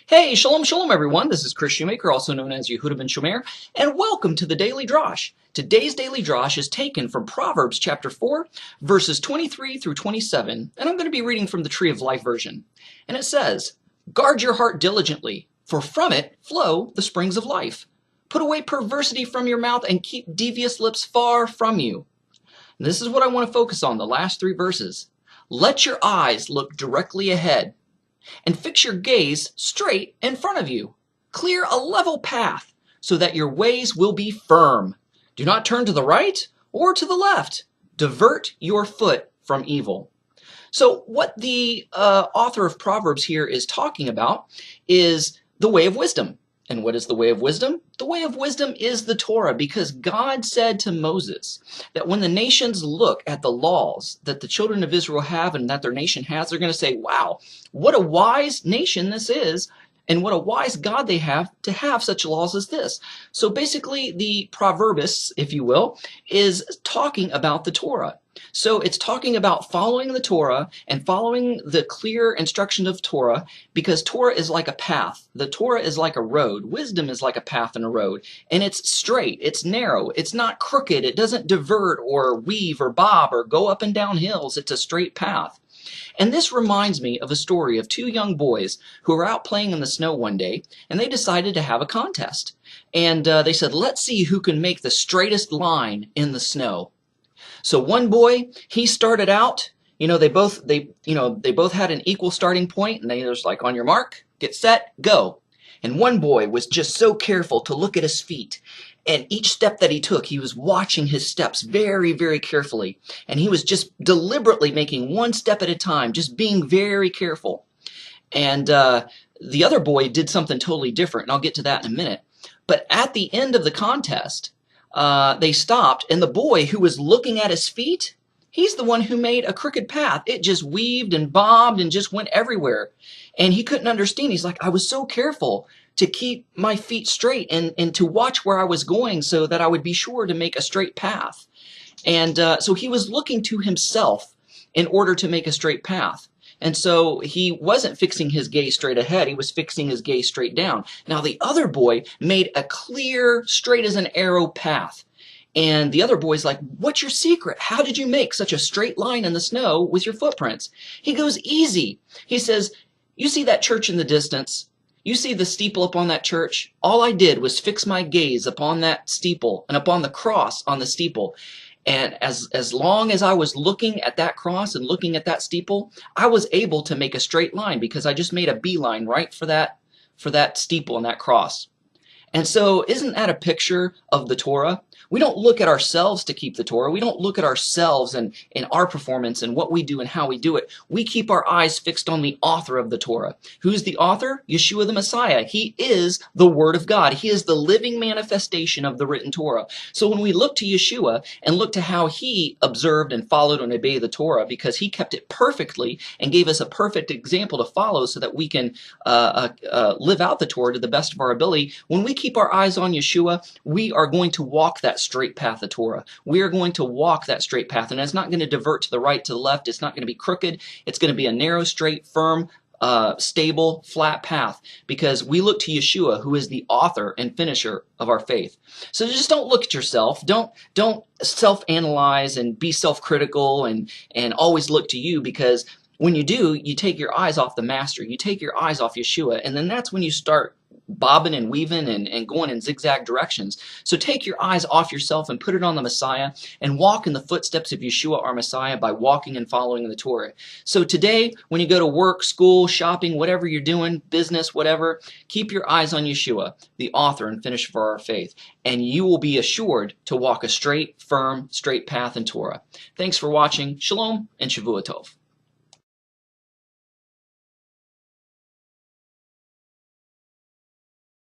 Hey, shalom, shalom, everyone. This is Chris Shoemaker, also known as Yehuda ben Shomer, and welcome to the Daily Drosh. Today's Daily Drosh is taken from Proverbs chapter 4, verses 23 through 27, and I'm going to be reading from the Tree of Life version. And it says, "Guard your heart diligently, for from it flow the springs of life. Put away perversity from your mouth and keep devious lips far from you." And this is what I want to focus on, the last three verses. Let your eyes look directly ahead and fix your gaze straight in front of you. Clear a level path so that your ways will be firm. Do not turn to the right or to the left. Divert your foot from evil. So what the author of Proverbs here is talking about is the way of wisdom. And what is the way of wisdom? The way of wisdom is the Torah, because God said to Moses that when the nations look at the laws that the children of Israel have and that their nation has, they're going to say, wow, what a wise nation this is, and what a wise God they have to have such laws as this. So basically, the Proverbists, if you will, is talking about the Torah. So it's talking about following the Torah and following the clear instruction of Torah, because Torah is like a path. The Torah is like a road. Wisdom is like a path and a road. And it's straight. It's narrow. It's not crooked. It doesn't divert or weave or bob or go up and down hills. It's a straight path. And this reminds me of a story of two young boys who were out playing in the snow one day, and they decided to have a contest. And they said, let's see who can make the straightest line in the snow. So one boy, he started out, they both had an equal starting point, and they was like, on your mark, get set, go. And one boy was just so careful to look at his feet. And each step that he took, he was watching his steps very, very carefully. And he was just deliberately making one step at a time, just being very careful. And the other boy did something totally different, and I'll get to that in a minute. But at the end of the contest, they stopped, and the boy who was looking at his feet, he's the one who made a crooked path. It just weaved and bobbed and just went everywhere. And he couldn't understand. He's like, I was so careful to keep my feet straight and to watch where I was going so that I would be sure to make a straight path. And so he was looking to himself in order to make a straight path. And so he wasn't fixing his gaze straight ahead. He was fixing his gaze straight down. Now the other boy made a clear, straight as an arrow path. And the other boy's like, what's your secret? How did you make such a straight line in the snow with your footprints? He goes, easy. He says, you see that church in the distance? You see the steeple upon that church? All I did was fix my gaze upon that steeple and upon the cross on the steeple. And as long as I was looking at that cross and looking at that steeple, I was able to make a straight line because I just made a beeline right for that steeple and that cross. And so isn't that a picture of the Torah? We don't look at ourselves to keep the Torah. We don't look at ourselves and our performance and what we do and how we do it. We keep our eyes fixed on the author of the Torah. Who's the author? Yeshua the Messiah. He is the Word of God. He is the living manifestation of the written Torah. So when we look to Yeshua and look to how he observed and followed and obeyed the Torah, because he kept it perfectly and gave us a perfect example to follow so that we can live out the Torah to the best of our ability, when we keep our eyes on Yeshua, we are going to walk that straight path of Torah. We are going to walk that straight path, and it's not going to divert to the right, to the left. It's not going to be crooked. It's going to be a narrow, straight, firm, stable, flat path, because we look to Yeshua, who is the author and finisher of our faith. So just don't look at yourself. Don't self-analyze and be self-critical and always look to you, because when you do, you take your eyes off the master. You take your eyes off Yeshua, and then that's when you start bobbing and weaving and going in zigzag directions. So take your eyes off yourself and put it on the Messiah and walk in the footsteps of Yeshua, our Messiah, by walking and following the Torah. So today, when you go to work, school, shopping, whatever you're doing, business, whatever, keep your eyes on Yeshua, the author and finisher for our faith, and you will be assured to walk a straight, firm, straight path in Torah. Thanks for watching. Shalom and Shavua Tov.